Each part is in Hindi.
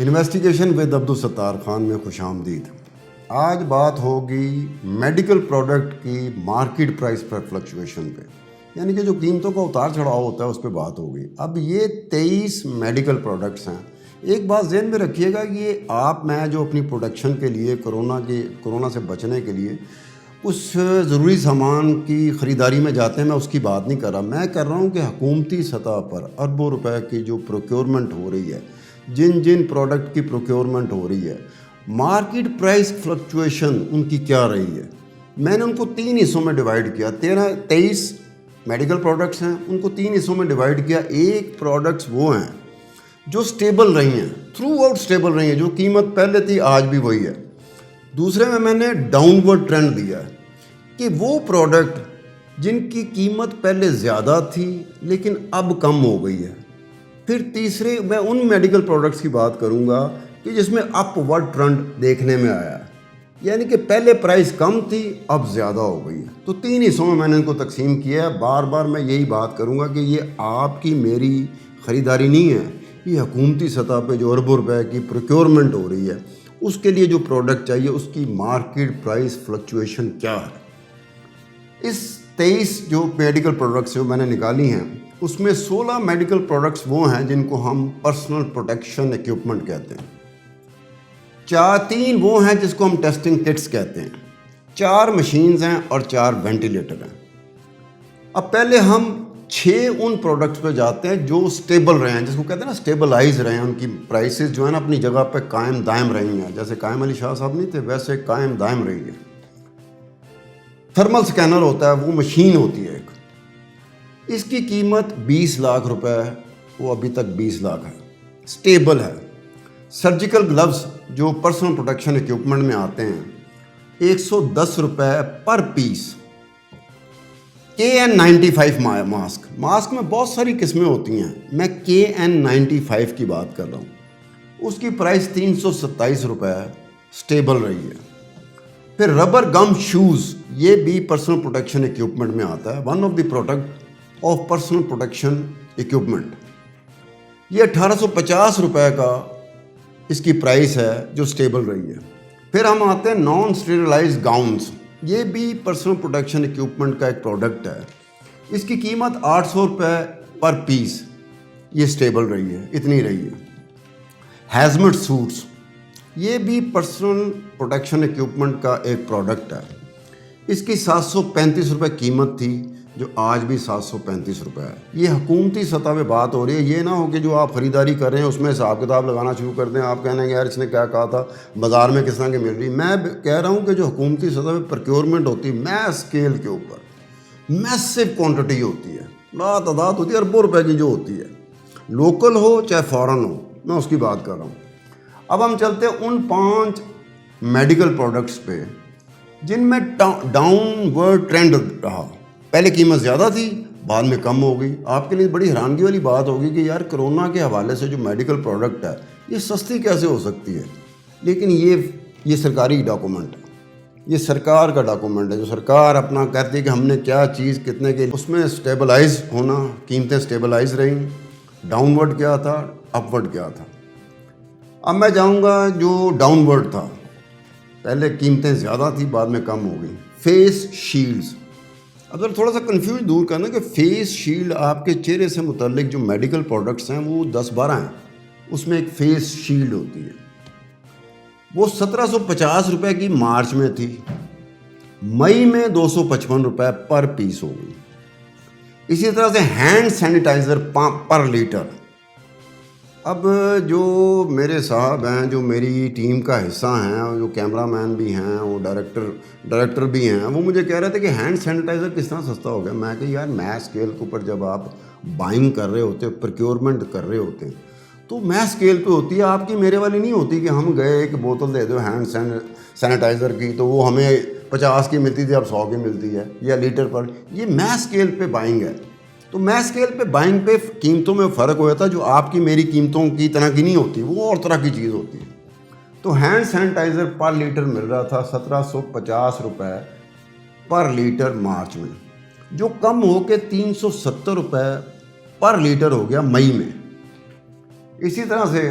इन्वेस्टिगेशन विद अब्दुल सत्तार खान में खुशामदीद। आज बात होगी मेडिकल प्रोडक्ट की मार्केट प्राइस पर फ्लक्चुएशन पे, यानी कि जो कीमतों का उतार चढ़ाव होता है उस पर बात होगी। अब ये 23 मेडिकल प्रोडक्ट्स हैं। एक बात ज़हन में रखिएगा कि ये मैं जो अपनी प्रोडक्शन के लिए कोरोना से बचने के लिए उस ज़रूरी सामान की ख़रीदारी में जाते हैं, मैं उसकी बात नहीं कर रहा। मैं कर रहा हूँ कि हुकूमती सतह पर अरबों रुपए की जो प्रोक्योरमेंट हो रही है, जिन जिन प्रोडक्ट की प्रोक्योरमेंट हो रही है, मार्केट प्राइस फ्लक्चुएशन उनकी क्या रही है। मैंने उनको 3 हिस्सों में डिवाइड किया। 23 मेडिकल प्रोडक्ट्स हैं, उनको 3 हिस्सों में डिवाइड किया। एक प्रोडक्ट्स वो हैं जो स्टेबल रही हैं, थ्रू आउट स्टेबल रही हैं, जो कीमत पहले थी आज भी वही है। दूसरे में मैंने डाउनवर्ड ट्रेंड दिया है कि वो प्रोडक्ट जिनकी कीमत पहले ज़्यादा थी लेकिन अब कम हो गई है। फिर तीसरे मैं उन मेडिकल प्रोडक्ट्स की बात करूंगा कि जिसमें अपवर्ड ट्रेंड देखने में आया है, यानी कि पहले प्राइस कम थी अब ज़्यादा हो गई है। तो 3 हिस्सों में मैंने इनको तकसीम किया है। बार बार मैं यही बात करूंगा कि ये आपकी मेरी ख़रीदारी नहीं है, ये हुकूमती सतह पे जो अरबों रुपए की प्रोक्योरमेंट हो रही है, उसके लिए जो प्रोडक्ट चाहिए उसकी मार्केट प्राइस फ्लक्चुएशन क्या है। इस 23 जो मेडिकल प्रोडक्ट्स जो मैंने निकाली हैं, उसमें 16 मेडिकल प्रोडक्ट्स वो हैं जिनको हम पर्सनल प्रोटेक्शन इक्विपमेंट कहते हैं। 3 वो हैं जिसको हम टेस्टिंग किट्स कहते हैं। 4 मशीन्स हैं और 4 वेंटिलेटर हैं। अब पहले हम 6 उन प्रोडक्ट्स पे जाते हैं जो स्टेबल रहे हैं, जिसको कहते हैं ना स्टेबलाइज रहे हैं। उनकी प्राइसेस जो है ना अपनी जगह पे कायम दायम रही हैं। जैसे कायम अली शाह साहब नहीं थे, वैसे कायम दायम रही है। थर्मल स्कैनर होता है, वो मशीन होती है एक, इसकी कीमत 20 लाख रुपए है, वो अभी तक 20 लाख है, स्टेबल है। सर्जिकल ग्लव्स जो पर्सनल प्रोटेक्शन इक्विपमेंट में आते हैं, 110 रुपए पर पीस। KN95 मास्क में बहुत सारी किस्में होती हैं, मैं KN95 की बात कर रहा हूँ। उसकी प्राइस 327 रुपए है, स्टेबल रही है। फिर रबर गम शूज़, ये भी पर्सनल प्रोटेक्शन इक्विपमेंट में आता है, one of the product of personal protection equipment. ये 1850 रुपए का इसकी प्राइस है, जो स्टेबल रही है। फिर हम आते हैं नॉन स्टेरिलाइज्ड गाउन्स, ये भी पर्सनल प्रोटेक्शन इक्विपमेंट का एक प्रोडक्ट है। इसकी कीमत 800 रुपये पर पीस, ये स्टेबल रही है, इतनी रही है। हैजमेट सूट्स, ये भी पर्सनल प्रोटेक्शन इक्विपमेंट का एक प्रोडक्ट है। इसकी 735 रुपये कीमत थी, जो आज भी 735 रुपये है। ये हुकूमती सतह पे बात हो रही है। ये ना हो कि जो आप ख़रीदारी कर रहे हैं उसमें हिसाब किताब लगाना शुरू कर दें। आप कहने यार इसने क्या कहा था, बाज़ार में किस तरह की मिल रही। मैं कह रहा हूँ कि जो हुकूमती सतह पे प्रोक्योरमेंट होती है, मैस स्केल के ऊपर मैसिव क्वान्टिटी होती है, लातादाद होती है, अरबों रुपए की जो होती है, लोकल हो चाहे फ़ॉरेन हो, मैं उसकी बात कर रहा हूँ। अब हम चलते हैं उन 5 मेडिकल प्रोडक्ट्स पे जिनमें डाउनवर्ड ट्रेंड रहा। पहले कीमत ज़्यादा थी, बाद में कम हो गई। आपके लिए बड़ी हैरानगी वाली बात होगी कि यार कोरोना के हवाले से जो मेडिकल प्रोडक्ट है ये सस्ती कैसे हो सकती है। लेकिन ये सरकारी डॉक्यूमेंट है, ये सरकार का डॉक्यूमेंट है, जो सरकार अपना कहती है कि हमने क्या चीज़ कितने के, उसमें स्टेबलाइज होना, कीमतें स्टेबलाइज रहीं। डाउनवर्ड क्या था, अपवर्ड क्या था। अब मैं जाऊँगा जो डाउनवर्ड था, पहले कीमतें ज़्यादा थी, बाद में कम हो गई। फेस शील्ड्स, अब जरा थोड़ा सा कंफ्यूज दूर करना कि फेस शील्ड आपके चेहरे से मुतल्लिक जो मेडिकल प्रोडक्ट्स हैं वो 10-12 हैं। उसमें एक फेस शील्ड होती है, वो 1750 रुपये की मार्च में थी, मई में 255 रुपये पर पीस हो गई। इसी तरह से हैंड सैनिटाइज़र पर लीटर। अब जो मेरे साहब हैं, जो मेरी टीम का हिस्सा हैं, जो कैमरामैन भी हैं, वो डायरेक्टर भी हैं, वो मुझे कह रहे थे कि हैंड सैनिटाइज़र किस तरह सस्ता हो गया। मैं कही यार मैस स्केल के ऊपर जब आप बाइंग कर रहे होते, प्रोक्योरमेंट कर रहे होते हैं, तो मैस स्केल पे होती है, आपकी मेरे वाली नहीं होती कि हम गए एक बोतल दे दो हैंड सैनिटाइज़र की तो वो हमें 50 की मिलती थी, अब 100 की मिलती है, या लीटर पर। ये मैस स्केल पे बाइंग है। तो मैस स्केल पे बाइंग पे कीमतों में फ़र्क हो जाता, जो आपकी मेरी कीमतों की तरह की नहीं होती, वो और तरह की चीज़ होती है। तो हैंड सैनिटाइज़र पर लीटर मिल रहा था 1750 रुपये पर लीटर मार्च में, जो कम हो के 370 रुपये पर लीटर हो गया मई में। इसी तरह से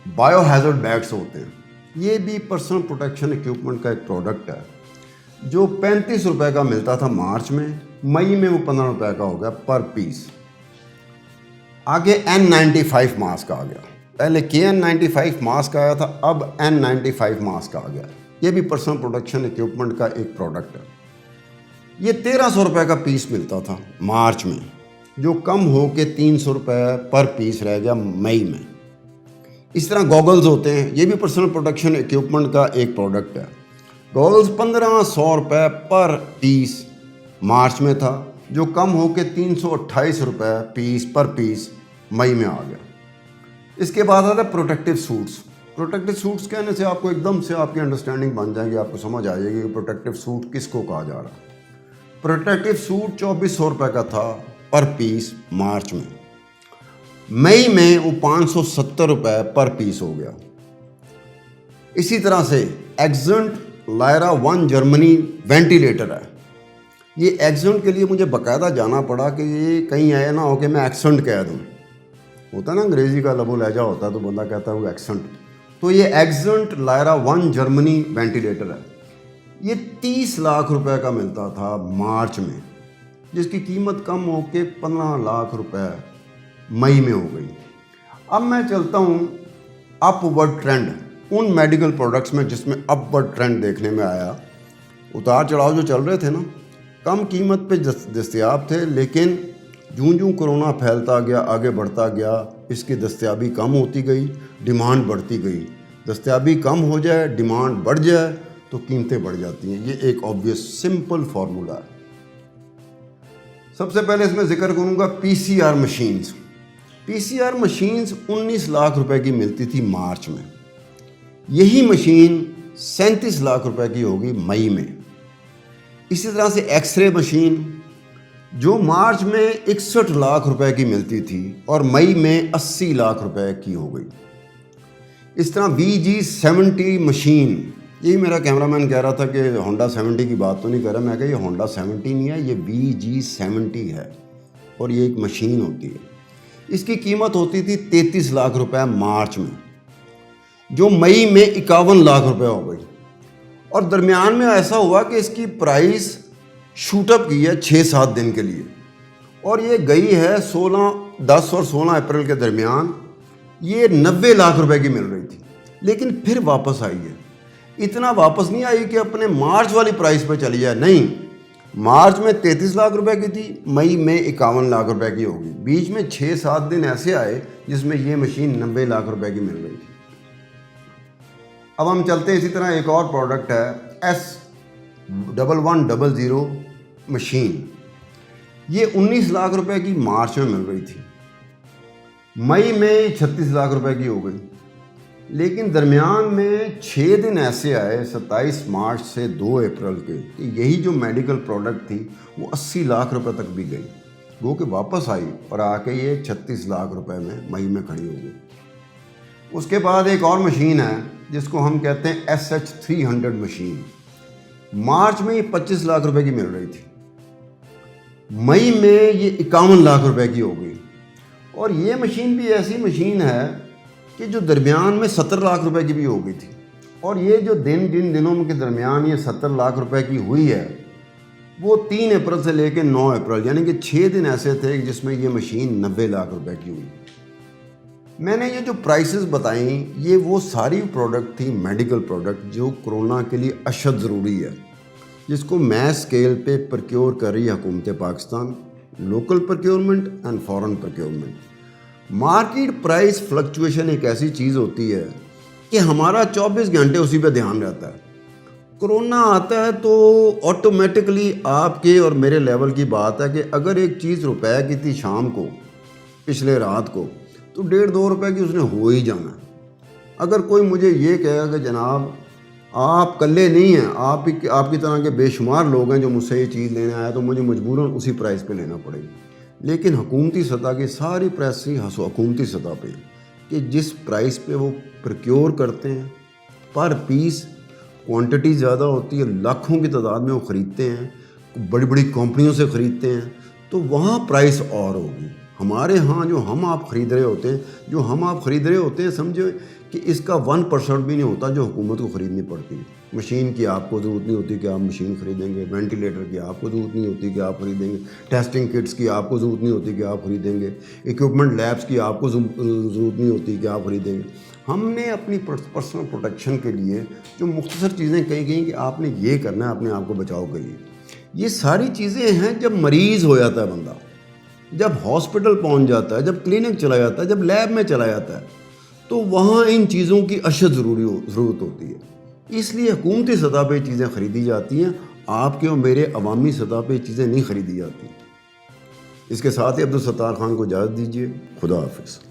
बायोहैज़र्ड बैग्स होते हैं, ये भी पर्सनल प्रोटेक्शन इक्विपमेंट का एक प्रोडक्ट है जो 35 रुपये का मिलता था मार्च में, मई में वो 15 रुपये का हो गया पर पीस। आगे N95 मास्क आ गया, पहले KN95 मास्क आया था, अब N95 मास्क आ गया। ये भी पर्सनल प्रोटेक्शन इक्विपमेंट का एक प्रोडक्ट है। ये 1300 रुपये का पीस मिलता था मार्च में, जो कम हो के 300 रुपये पर पीस रह गया मई में। इस तरह गॉगल्स होते हैं, ये भी पर्सनल प्रोटेक्शन इक्विपमेंट का एक प्रोडक्ट है। गॉगल्स 1500 रुपये पर पीस मार्च में था, जो कम हो के 328 रुपये पीस पर पीस मई में आ गया। इसके बाद आता है प्रोटेक्टिव सूट्स। प्रोटेक्टिव सूट्स कहने से आपको एकदम से आपकी अंडरस्टैंडिंग बन जाएगी, आपको समझ आ जाएगी कि प्रोटेक्टिव सूट किसको कहा जा रहा है। प्रोटेक्टिव सूट 2400 रुपये का था पर पीस मार्च में, मई में वो 570 रुपये पर पीस हो गया। इसी तरह से एक्सेंट लायरा 1 जर्मनी वेंटिलेटर है। ये एक्सेंट के लिए मुझे बाकायदा जाना पड़ा कि ये कहीं आया ना हो कि मैं एक्सेंट कह दूँ। होता ना अंग्रेज़ी का लबो लहजा होता है तो बंदा कहता है वो एक्सेंट। तो ये एक्सेंट लायरा 1 जर्मनी वेंटिलेटर है। ये 30 लाख रुपए का मिलता था मार्च में, जिसकी कीमत कम हो के 15 लाख रुपए मई में हो गई। अब मैं चलता हूँ अपवर्ड ट्रेंड उन मेडिकल प्रोडक्ट्स में जिसमें अपवर्ड ट्रेंड देखने में आया। उतार चढ़ाव जो चल रहे थे ना, कम कीमत पे दस्तयाब थे, लेकिन जूं कोरोना फैलता गया, आगे बढ़ता गया, इसकी दस्तयाबी कम होती गई, डिमांड बढ़ती गई। दस्तयाबी कम हो जाए, डिमांड बढ़ जाए तो कीमतें बढ़ जाती हैं। ये एक ऑब्वियस सिंपल फार्मूला है। सबसे पहले इसमें जिक्र करूंगा PCR machines. PCR machines 19 lakh रुपए की मिलती थी मार्च में, यही मशीन 37 लाख रुपए की होगी मई में। इसी तरह से एक्सरे मशीन जो मार्च में 61 लाख रुपए की मिलती थी और मई में 80 लाख रुपए की हो गई। इस तरह VG70 मशीन, यही मेरा कैमरामैन कह रहा था कि होंडा 70 की बात तो नहीं कर रहा, मैं कहा ये होंडा 70 नहीं है, ये VG70 है और ये एक मशीन होती है। इसकी कीमत होती थी 33 लाख रुपए मार्च में, जो मई में 51 लाख रुपए हो गई। और दरमियान में ऐसा हुआ कि इसकी प्राइस शूटअप की है 6-7 दिन के लिए, और ये गई है 10 और 16 अप्रैल के दरमियान ये 90 लाख रुपए की मिल रही थी, लेकिन फिर वापस आई है। इतना वापस नहीं आई कि अपने मार्च वाली प्राइस पे चली जाए, नहीं। मार्च में 33 लाख रुपए की थी, मई में 51 लाख रुपए की होगी। बीच में 6-7 दिन ऐसे आए जिसमें ये मशीन 90 लाख रुपए की मिल रही थी। अब हम चलते हैं, इसी तरह एक और प्रोडक्ट है S1100 मशीन। ये 19 लाख रुपए की मार्च में मिल रही थी, मई में 36 लाख रुपए की हो गई। लेकिन दरमियान में 6 दिन ऐसे आए 27 मार्च से 2 अप्रैल के कि यही जो मेडिकल प्रोडक्ट थी वो 80 लाख रुपए तक भी गई, वो कि वापस आई और आके ये 36 लाख रुपए में मई में खड़ी हो गई। उसके बाद एक और मशीन है जिसको हम कहते हैं SH300 मशीन। मार्च में ये 25 लाख रुपए की मिल रही थी, मई में ये 51 लाख रुपए की हो गई। और ये मशीन भी ऐसी मशीन है कि जो दरमियान में 70 लाख रुपए की भी हो गई थी। और ये जो जिन दिनों के दरमियान ये 70 लाख रुपए की हुई है वो 3 अप्रैल से लेकर 9 अप्रैल, यानी कि 6 दिन ऐसे थे जिसमें ये मशीन 90 लाख रुपए की हुई। मैंने ये जो प्राइसेस बताई ये वो सारी प्रोडक्ट थी मेडिकल प्रोडक्ट जो कोरोना के लिए अशद ज़रूरी है, जिसको मैस स्केल पे प्रक्योर कर रही है हुकूमत Pakistan, local procurement and foreign procurement. Market price fluctuation एक ऐसी चीज़ होती है कि हमारा 24 घंटे उसी पे ध्यान रहता है। कोरोना आता है तो ऑटोमेटिकली आपके और मेरे लेवल की बात है कि अगर एक चीज़ रुपए की थी शाम को पिछले रात को तो 1.5-2 रुपए की उसने हो ही जाना। अगर कोई मुझे ये कहेगा कि जनाब आप कल्ले नहीं हैं, आपकी तरह के बेशुमार लोग हैं जो मुझसे ये चीज़ लेने आया, तो मुझे मजबूरन उसी प्राइस पे लेना पड़ेगी। लेकिन हुकूमती सतह की सारी प्राइस ही हुकूमती सतह पे कि जिस प्राइस पे वो प्रक्योर करते हैं पर पीस क्वांटिटी ज़्यादा होती है, लाखों की तादाद में वो ख़रीदते हैं, बड़ी बड़ी कंपनियों से ख़रीदते हैं, तो वहाँ प्राइस और होगी। हमारे यहाँ जो हम आप ख़रीद रहे होते हैं समझो कि इसका 1% भी नहीं होता जो हुकूमत को ख़रीदनी पड़ती है। मशीन की आपको ज़रूरत नहीं होती कि आप मशीन ख़रीदेंगे, वेंटिलेटर की आपको ज़रूरत नहीं होती कि आप ख़रीदेंगे, टेस्टिंग किट्स की आपको ज़रूरत नहीं होती कि आप ख़रीदेंगे, इक्विपमेंट लैब्स की आपको ज़रूरत नहीं होती कि आप ख़रीदेंगे। हमने अपनी पर्सनल प्रोटेक्शन के लिए जो मुख्तसर चीज़ें कही गई कि आपने ये करना है अपने आप को बचाव के लिए, ये सारी चीज़ें हैं जब मरीज़ हो जाता है बंदा, जब हॉस्पिटल पहुंच जाता है, जब क्लिनिक चला जाता है, जब लैब में चला जाता है, तो वहाँ इन चीज़ों की अशद ज़रूरत होती है। इसलिए हुकूमती सतह पे चीज़ें ख़रीदी जाती हैं, आपके और मेरे अवामी सतह पे चीज़ें नहीं ख़रीदी जाती। इसके साथ ही अब्दुल सत्तार खान को इजाज़त दीजिए। खुदा हाफिज़।